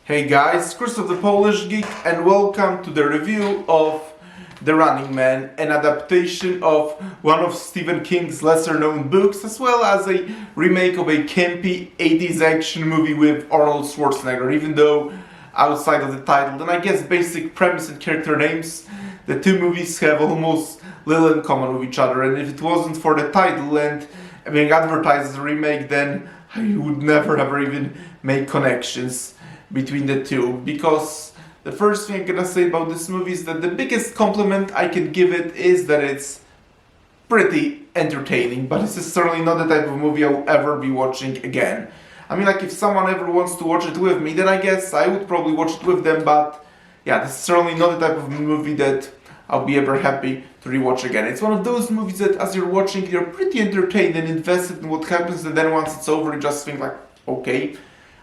Hey guys, Chris of the Polish Geek, and welcome to the review of The Running Man, an adaptation of one of Stephen King's lesser-known books, as well as a remake of a campy 80s action movie with Arnold Schwarzenegger. Even though outside of the title and I guess basic premise and character names, the two movies have almost little in common with each other, and if it wasn't for the title and being advertised as a remake, then I would never ever even make connections between the two, because the first thing I'm gonna say about this movie is that the biggest compliment I can give it is that it's pretty entertaining, but this is certainly not the type of movie I'll ever be watching again. I mean, like, if someone ever wants to watch it with me, then I guess I would probably watch it with them, but yeah, this is certainly not the type of movie that I'll be ever happy to rewatch again. It's one of those movies that as you're watching, you're pretty entertained and invested in what happens, and then once it's over, you just think like, okay,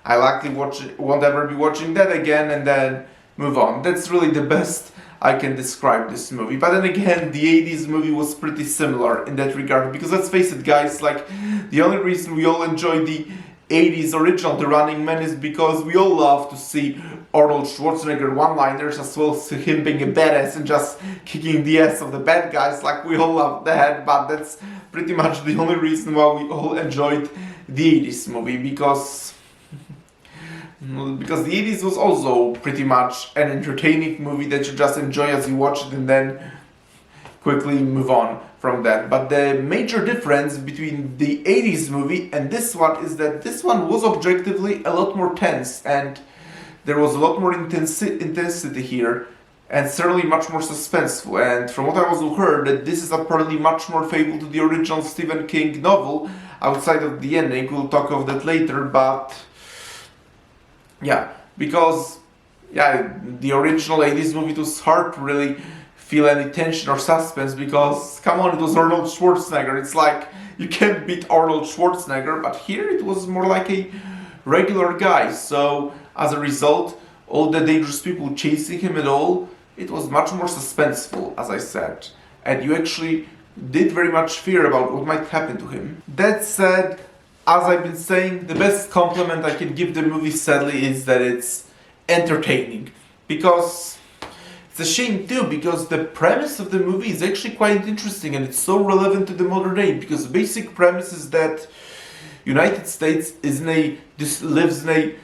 I likely won't ever be watching that again, and then move on. That's really the best I can describe this movie. But then again, the 80s movie was pretty similar in that regard, because let's face it guys, like, the only reason we all enjoy the 80s original The Running Man is because we all love to see Arnold Schwarzenegger one-liners, as well as him being a badass and just kicking the ass of the bad guys. Like, we all love that, but that's pretty much the only reason why we all enjoyed the 80s movie, because the 80s was also pretty much an entertaining movie that you just enjoy as you watch it and then quickly move on from that. But the major difference between the 80s movie and this one is that this one was objectively a lot more tense, and there was a lot more intensity here, and certainly much more suspenseful. And from what I also heard, that this is apparently much more faithful to the original Stephen King novel, outside of the ending. We'll talk of that later, but yeah, because the original 80s movie, it was hard to really feel any tension or suspense, because come on, it was Arnold Schwarzenegger. It's like, you can't beat Arnold Schwarzenegger, but here it was more like a regular guy. So as a result, all the dangerous people chasing him and all, it was much more suspenseful, as I said, and you actually did very much fear about what might happen to him. That said, as I've been saying, the best compliment I can give the movie, sadly, is that it's entertaining. Because it's a shame too, because the premise of the movie is actually quite interesting, and it's so relevant to the modern day, because the basic premise is that United States lives in a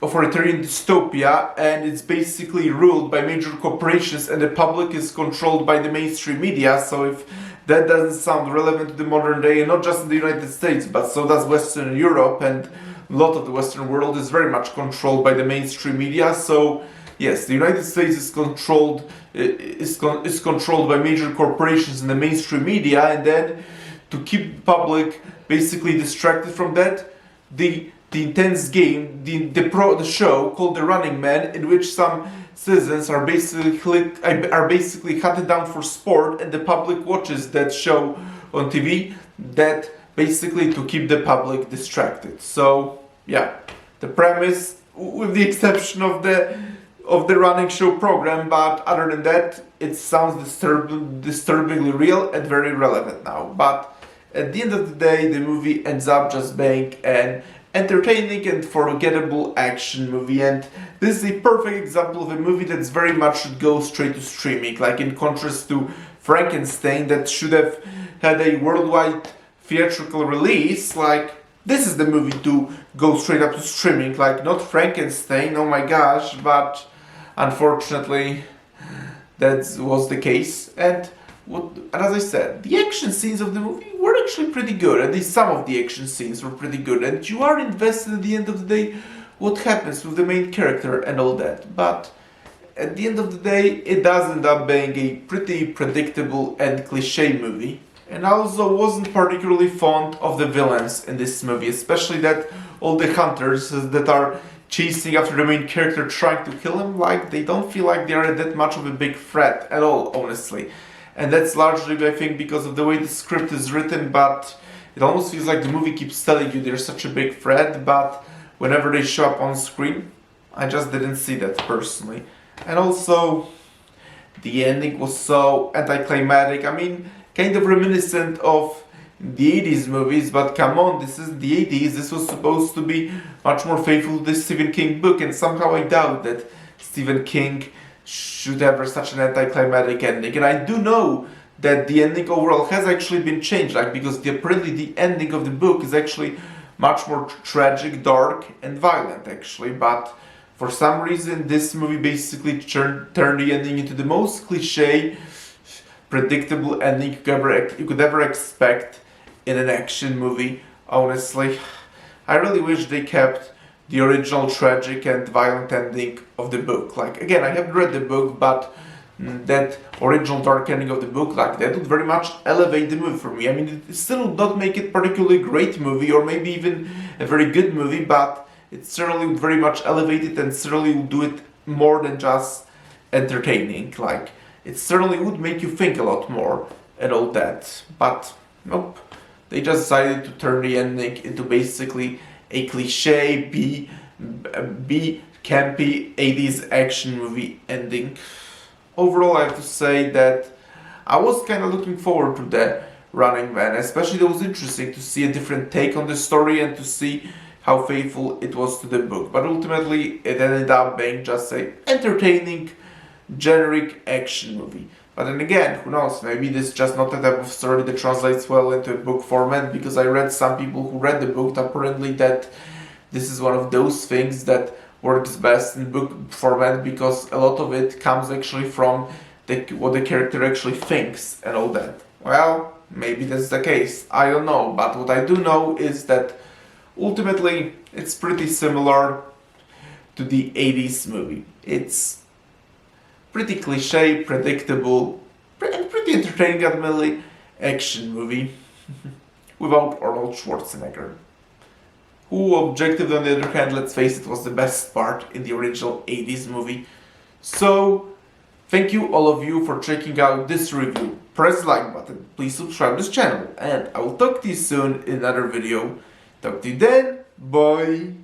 authoritarian dystopia, and it's basically ruled by major corporations, and the public is controlled by the mainstream media. So if that doesn't sound relevant to the modern day, and not just in the United States, but so does Western Europe, and a lot of the Western world is very much controlled by the mainstream media. So yes, the United States is controlled by major corporations and the mainstream media, and then to keep the public basically distracted from that, the intense game, the show called The Running Man, in which some citizens are basically hunted down for sport, and the public watches that show on TV, that basically to keep the public distracted. So yeah, the premise, with the exception of the running show program, but other than that, it sounds disturbingly real and very relevant now. But at the end of the day, the movie ends up just being an entertaining and forgettable action movie, and this is a perfect example of a movie that's very much should go straight to streaming, like in contrast to Frankenstein, that should have had a worldwide theatrical release. Like, this is the movie to go straight up to streaming, like, not Frankenstein, oh my gosh, but unfortunately that was the case. And as I said, the action scenes of the movie were actually pretty good. At least some of the action scenes were pretty good, and you are invested at the end of the day what happens with the main character and all that. But at the end of the day, it does end up being a pretty predictable and cliche movie. And I also wasn't particularly fond of the villains in this movie, especially that all the hunters that are chasing after the main character trying to kill him, like, they don't feel like they are that much of a big threat at all, honestly. And that's largely, I think, because of the way the script is written, but it almost feels like the movie keeps telling you they're such a big threat, but whenever they show up on screen, I just didn't see that personally. And also, the ending was so anticlimactic. I mean, kind of reminiscent of the 80s movies, but come on, this is the 80s, this was supposed to be much more faithful to the Stephen King book, and somehow I doubt that Stephen King should have such an anticlimactic ending. And I do know that the ending overall has actually been changed, like, because apparently the ending of the book is actually much more tragic, dark, and violent, actually, but for some reason this movie basically turned the ending into the most cliche, predictable ending you could ever expect in an action movie. Honestly, I really wish they kept the original tragic and violent ending of the book. Like, again, I haven't read the book, but that original dark ending of the book, like, that would very much elevate the movie for me. I mean, it still would not make it particularly great movie, or maybe even a very good movie, but it certainly would very much elevate it, and certainly would do it more than just entertaining. Like, it certainly would make you think a lot more and all that. But nope, they just decided to turn the ending into basically a cliche B campy 80s action movie ending. Overall, I have to say that I was kind of looking forward to the Running Man, especially it was interesting to see a different take on the story and to see how faithful it was to the book. But ultimately, it ended up being just a entertaining, generic action movie. But then again, who knows, maybe this is just not the type of story that translates well into a book format, because I read some people who read the book apparently that this is one of those things that works best in book format, because a lot of it comes actually from what the character actually thinks and all that. Well, maybe that's the case, I don't know, but what I do know is that ultimately it's pretty similar to the 80s movie. It's pretty cliche, predictable, and pretty entertaining, admittedly, action movie without Arnold Schwarzenegger, who, objectively on the other hand, let's face it, was the best part in the original 80s movie. So, thank you all of you for checking out this review. Press the like button, please subscribe to this channel, and I will talk to you soon in another video. Talk to you then, bye!